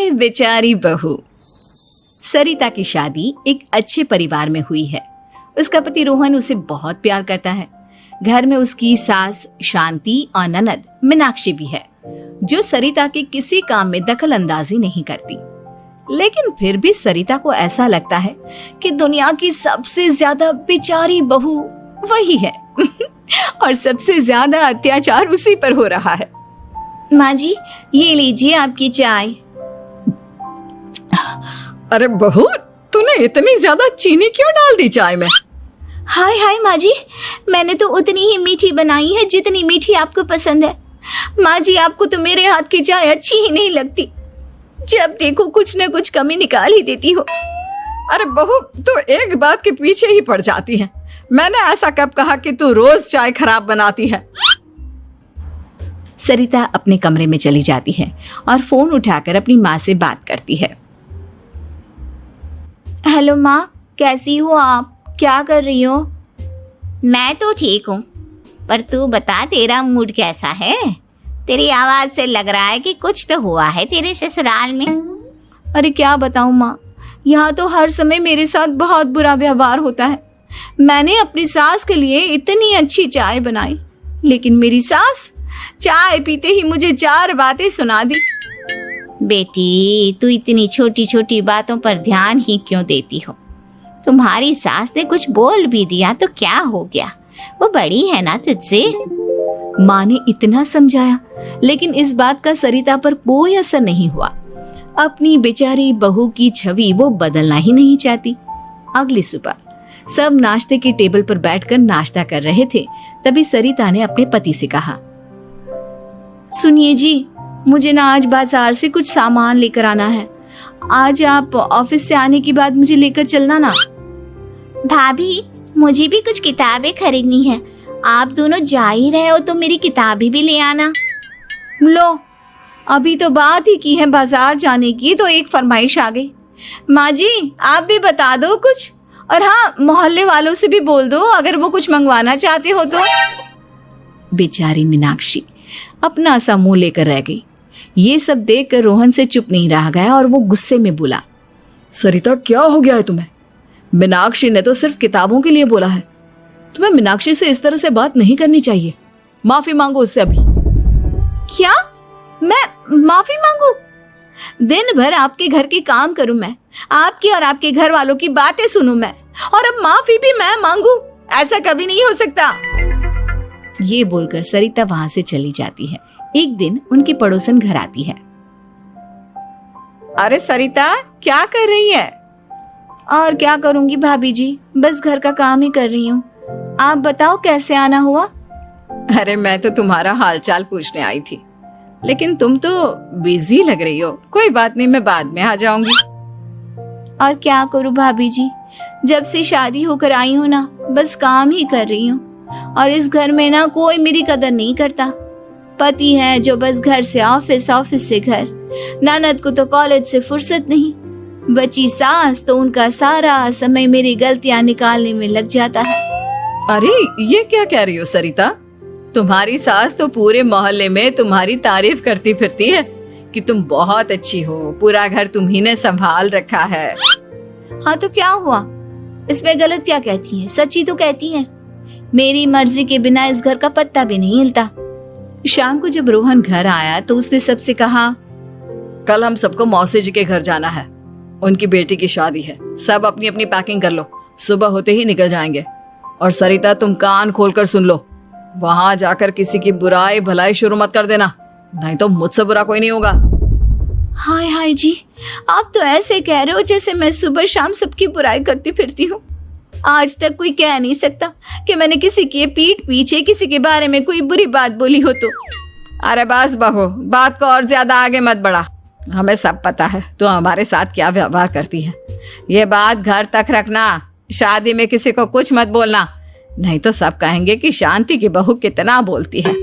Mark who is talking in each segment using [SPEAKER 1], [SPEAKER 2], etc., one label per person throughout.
[SPEAKER 1] हाय बेचारी बहू। सरिता की शादी एक अच्छे परिवार में हुई है। उसका पति रोहन उसे बहुत प्यार करता है। घर में उसकी सास शांति और ननद मीनाक्षी भी है, जो सरिता के किसी काम में दखल अंदाजी नहीं करती। लेकिन फिर भी सरिता को ऐसा लगता है कि दुनिया की सबसे ज्यादा बेचारी बहू वही है और सबसे ज्यादा अत्याचार उसी पर हो रहा है। माँ जी, ये लीजिए आपकी चाय।
[SPEAKER 2] अरे बहू, तूने इतनी ज्यादा चीनी क्यों डाल दी चाय में?
[SPEAKER 1] हाय हाय माँ जी, मैंने तो उतनी ही मीठी बनाई है जितनी मीठी आपको पसंद है। माँ जी, आपको तो मेरे हाथ की चाय अच्छी ही नहीं लगती। जब देखो कुछ न कुछ कमी निकाल ही देती हो।
[SPEAKER 2] अरे बहू, तो एक बात के पीछे ही पड़ जाती है। मैंने ऐसा कब कहा कि तू रोज चाय खराब बनाती है?
[SPEAKER 1] सरिता अपने कमरे में चली जाती है और फोन उठाकर अपनी माँ से बात करती है। हेलो माँ, कैसी हो आप? क्या कर रही हो?
[SPEAKER 3] मैं तो ठीक हूँ, पर तू बता, तेरा मूड कैसा है? तेरी आवाज से लग रहा है कि कुछ तो हुआ है तेरे ससुराल में।
[SPEAKER 1] अरे क्या बताऊँ माँ, यहाँ तो हर समय मेरे साथ बहुत बुरा व्यवहार होता है। मैंने अपनी सास के लिए इतनी अच्छी चाय बनाई, लेकिन मेरी सास चाय पीते ही मुझे 4 बातें सुना दी।
[SPEAKER 3] बेटी, तू इतनी छोटी छोटी बातों पर ध्यान ही क्यों देती हो? तुम्हारी सास ने कुछ बोल भी दिया तो क्या हो गया, वो बड़ी है ना तुझसे।
[SPEAKER 1] माँ ने इतना समझाया, लेकिन इस बात का सरिता पर कोई असर नहीं हुआ। अपनी बेचारी बहू की छवि वो बदलना ही नहीं चाहती। अगली सुबह सब नाश्ते की टेबल पर बैठकर नाश्ता कर रहे थे, तभी सरिता ने अपने पति से कहा, सुनिए जी, मुझे ना आज बाजार से कुछ सामान लेकर आना है। आज आप ऑफिस से आने के बाद मुझे लेकर चलना ना।
[SPEAKER 3] भाभी, मुझे भी कुछ किताबें खरीदनी है। आप दोनों जा ही रहे हो तो मेरी किताबें भी ले आना।
[SPEAKER 1] लो, अभी तो बात ही की है बाजार जाने की, तो एक फरमाइश आ गई। माँ जी, आप भी बता दो कुछ, और हाँ, मोहल्ले वालों से भी बोल दो अगर वो कुछ मंगवाना चाहते हो तो। बेचारी मीनाक्षी अपना सा मुंह लेकर रह गई। ये सब देखकर रोहन से चुप नहीं रह गया और वो गुस्से में बोला,
[SPEAKER 2] सरिता, क्या हो गया है तुम्हें? मीनाक्षी ने तो सिर्फ किताबों के लिए बोला है। तुम्हें मीनाक्षी से इस तरह से बात नहीं करनी चाहिए। माफी मांगो उससे अभी।
[SPEAKER 1] क्या? मैं माफी मांगू? दिन भर आपके घर के काम करूं मैं, आपकी और आपके घर वालों की बातें सुनूं मैं, और अब माफी भी मैं मांगू? ऐसा कभी नहीं हो सकता। ये बोलकर सरिता वहां से चली जाती है। एक दिन उनकी पड़ोसन घर आती है।
[SPEAKER 2] अरे सरिता, क्या कर रही है?
[SPEAKER 1] और क्या करूंगी भाभी जी, बस घर का काम ही कर रही हूँ। आप बताओ कैसे आना हुआ?
[SPEAKER 2] अरे मैं तो तुम्हारा हालचाल पूछने आई थी, लेकिन तुम तो बिजी लग रही हो। कोई बात नहीं, मैं बाद में आ जाऊंगी।
[SPEAKER 1] और क्या करूँ भाभी जी, जब से शादी होकर आई हूँ ना, बस काम ही कर रही हूँ। और इस घर में ना कोई मेरी कदर नहीं करता। पति है जो बस घर से ऑफिस, ऑफिस से घर। ननद को तो कॉलेज से फुर्सत नहीं। बची सास तो उनका सारा समय मेरी गलतियां निकालने में लग जाता है।
[SPEAKER 2] अरे ये क्या कह रही हो सरिता? तुम्हारी सास तो पूरे मोहल्ले में तुम्हारी तारीफ करती फिरती है कि तुम बहुत अच्छी हो, पूरा घर तुम्ही ने संभाल रखा है।
[SPEAKER 1] हाँ तो क्या हुआ, इसमें गलत क्या कहती है? सच्ची तो कहती है। मेरी मर्जी के बिना इस घर का पत्ता भी नहीं हिलता। शाम को जब रोहन घर आया तो उसने सबसे कहा,
[SPEAKER 2] कल हम सबको मौसी जी के घर जाना है। उनकी बेटी की शादी है। सब अपनी अपनी पैकिंग कर लो, सुबह होते ही निकल जाएंगे। और सरिता, तुम कान खोलकर सुन लो, वहां जाकर किसी की बुराई भलाई शुरू मत कर देना, नहीं तो मुझसे बुरा कोई नहीं होगा।
[SPEAKER 1] हाय हाय जी, आप तो ऐसे कह रहे हो जैसे मैं सुबह शाम सबकी बुराई करती फिरती हूँ। आज तक कोई कह नहीं सकता कि मैंने किसी के पीठ पीछे किसी के बारे में कोई बुरी बात बोली हो तो।
[SPEAKER 2] अरे बस बहू, बात को और ज्यादा आगे मत बढ़ा। हमें सब पता है तो हमारे साथ क्या व्यवहार करती है। ये बात घर तक रखना, शादी में किसी को कुछ मत बोलना, नहीं तो सब कहेंगे कि शांति की बहू कितना बोलती है।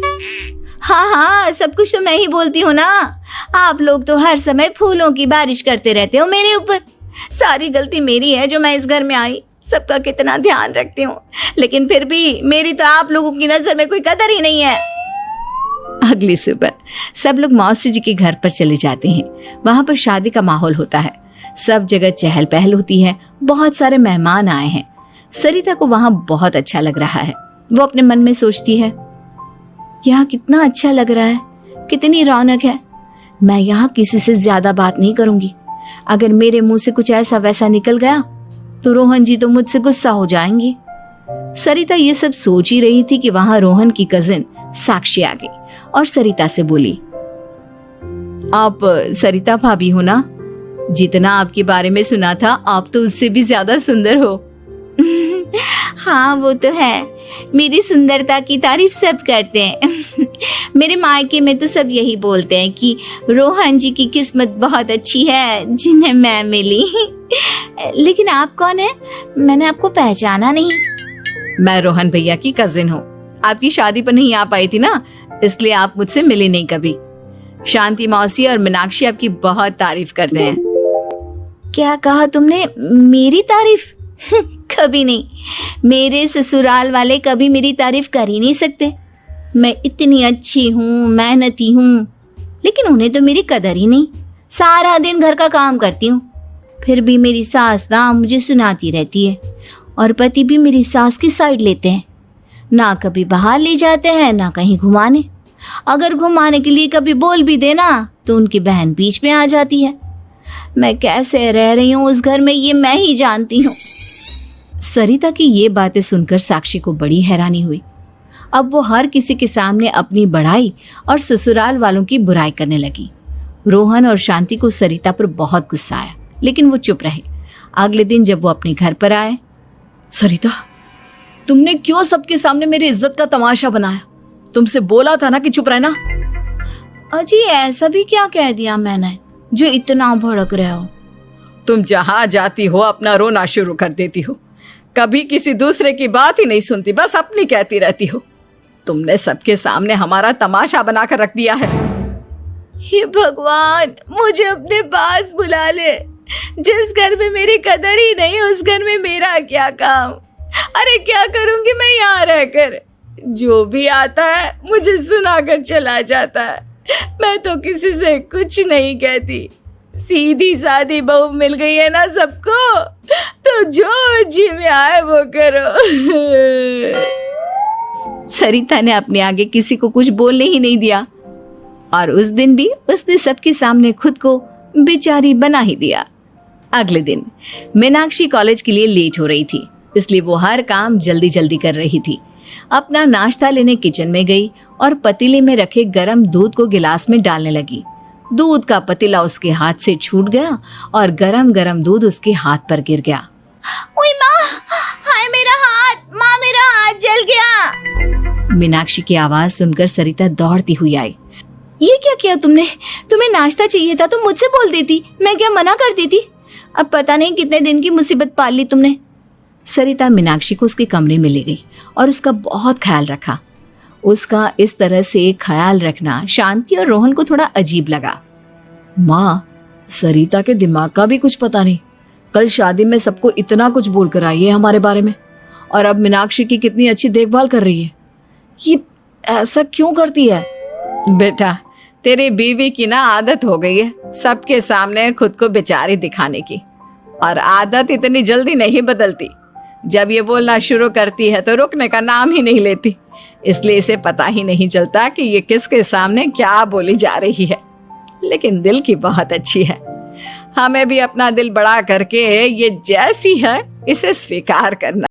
[SPEAKER 1] हाँ हाँ, सब कुछ तो मैं ही बोलती हूँ ना। आप लोग तो हर समय फूलों की बारिश करते रहते हो मेरे ऊपर। सारी गलती मेरी है जो मैं इस घर में आई। सबका कितना ध्यान रखती हूँ, लेकिन फिर भी मेरी तो आप लोगों की नजर में कोई कदर ही नहीं है। अगली सुबह सब लोग मौसी जी के घर पर चले जाते हैं। वहां पर शादी का माहौल होता है, सब जगह चहल पहल होती है, बहुत सारे मेहमान आए हैं। सरिता को वहां बहुत अच्छा लग रहा है। वो अपने मन में सोचती है, यहाँ कितना अच्छा लग रहा है, कितनी रौनक है। मैं यहाँ किसी से ज्यादा बात नहीं करूंगी। अगर मेरे मुंह से कुछ ऐसा वैसा निकल गया तो रोहन जी तो मुझसे गुस्सा हो जाएंगी। सरिता ये सब सोच ही रही थी कि वहां रोहन की कजिन साक्षी आ गई और सरिता से बोली, आप सरिता भाभी हो ना? जितना आपके बारे में सुना था, आप तो उससे भी ज्यादा सुंदर हो।
[SPEAKER 3] हाँ वो तो है, मेरी सुंदरता की तारीफ सब करते हैं। मेरे मायके में तो सब यही बोलते हैं कि रोहन जी की किस्मत बहुत अच्छी है जिन्हें मैं मिली। लेकिन आप कौन है? मैंने आपको पहचाना नहीं।
[SPEAKER 1] मैं रोहन भैया की कजिन हूँ। आपकी शादी पर नहीं आ पाई थी ना, इसलिए आप मुझसे मिली नहीं कभी। शांति मौसी और मीनाक्षी आपकी बहुत तारीफ करते हैं।
[SPEAKER 3] क्या कहा तुमने? मेरी तारीफ? कभी नहीं। मेरे ससुराल वाले कभी मेरी तारीफ कर ही नहीं सकते। मैं इतनी अच्छी हूँ, मेहनती हूँ, लेकिन उन्हें तो मेरी कदर ही नहीं। सारा दिन घर का काम करती हूँ, फिर भी मेरी सास ना मुझे सुनाती रहती है, और पति भी मेरी सास की साइड लेते हैं। ना कभी बाहर ले जाते हैं, ना कहीं घुमाने। अगर घुमाने के लिए कभी बोल भी देना तो उनकी बहन बीच में आ जाती है। मैं कैसे रह रही हूँ उस घर में, ये मैं ही जानती हूँ।
[SPEAKER 1] सरिता की ये बातें सुनकर साक्षी को बड़ी हैरानी हुई। अब वो हर किसी के सामने अपनी बढ़ाई और ससुराल वालों की बुराई करने लगी। रोहन और शांति को सरिता पर बहुत गुस्सा आया, लेकिन वो चुप रहे। अगले दिन जब वो अपने घर पर आए,
[SPEAKER 2] सरिता, तुमने क्यों सबके सामने मेरी इज्जत का तमाशा बनाया? तुमसे बोला था ना कि चुप रहना।
[SPEAKER 3] अजी ऐसा भी क्या कह दिया मैंने जो इतना भड़क रहे हो?
[SPEAKER 2] तुम जहां जाती हो अपना रोना शुरू कर देती हो, कभी किसी दूसरे की बात ही नहीं सुनती, बस अपनी कहती रहती हो। तुमने सबके सामने हमारा तमाशा बनाकर रख दिया है।
[SPEAKER 3] हे भगवान, मुझे अपने पास बुला ले। जिस घर में मेरी कदर ही नहीं, उस घर में मेरा क्या काम? अरे क्या करूंगी मैं यहाँ रहकर? जो भी आता है मुझे सुनाकर चला जाता है। मैं तो किसी से कुछ नहीं कहती। सीधी सादी बहू मिल गई है ना सबको, तो जो जी में आए वो करो।
[SPEAKER 1] सरिता ने अपने आगे किसी को कुछ बोलने ही नहीं दिया, और उस दिन भी उसने सबके सामने खुद को बेचारी बना ही दिया। अगले दिन मीनाक्षी कॉलेज के लिए लेट हो रही थी, इसलिए वो हर काम जल्दी जल्दी कर रही थी। अपना नाश्ता लेने किचन में गई और पतीले में रखे गरम दूध को गिलास में डालने लगी। दूध का पतीला उसके हाथ से छूट गया और गरम गरम दूध उसके हाथ पर गिर गया।
[SPEAKER 3] ओए माँ, हाय मेरा हाथ, माँ मेरा हाथ जल गया।
[SPEAKER 1] मीनाक्षी की आवाज सुनकर सरिता दौड़ती हुई आई।
[SPEAKER 3] ये क्या किया तुमने? तुम्हें नाश्ता चाहिए था तो मुझसे बोल देती, मैं क्या मना कर देती? अब पता नहीं कितने दिन की मुसीबत पाल ली तुमने।
[SPEAKER 1] सरिता मीनाक्षी को उसके कमरे में ले गई और उसका बहुत ख्याल रखा। उसका इस तरह से ख्याल रखना शांति और रोहन को थोड़ा अजीब लगा।
[SPEAKER 2] माँ, सरिता के दिमाग का भी कुछ पता नहीं। कल शादी में सबको इतना कुछ बोल कर आई है हमारे बारे में, और अब मीनाक्षी की कितनी अच्छी देखभाल कर रही है। ये ऐसा क्यों करती है?
[SPEAKER 1] बेटा, तेरी बीवी की ना आदत हो गई है सबके सामने खुद को बेचारी दिखाने की, और आदत इतनी जल्दी नहीं बदलती। जब ये बोलना शुरू करती है तो रुकने का नाम ही नहीं लेती, इसलिए इसे पता ही नहीं चलता कि ये किसके सामने क्या बोली जा रही है। लेकिन दिल की बहुत अच्छी है। हमें भी अपना दिल बड़ा करके ये जैसी है इसे स्वीकार करना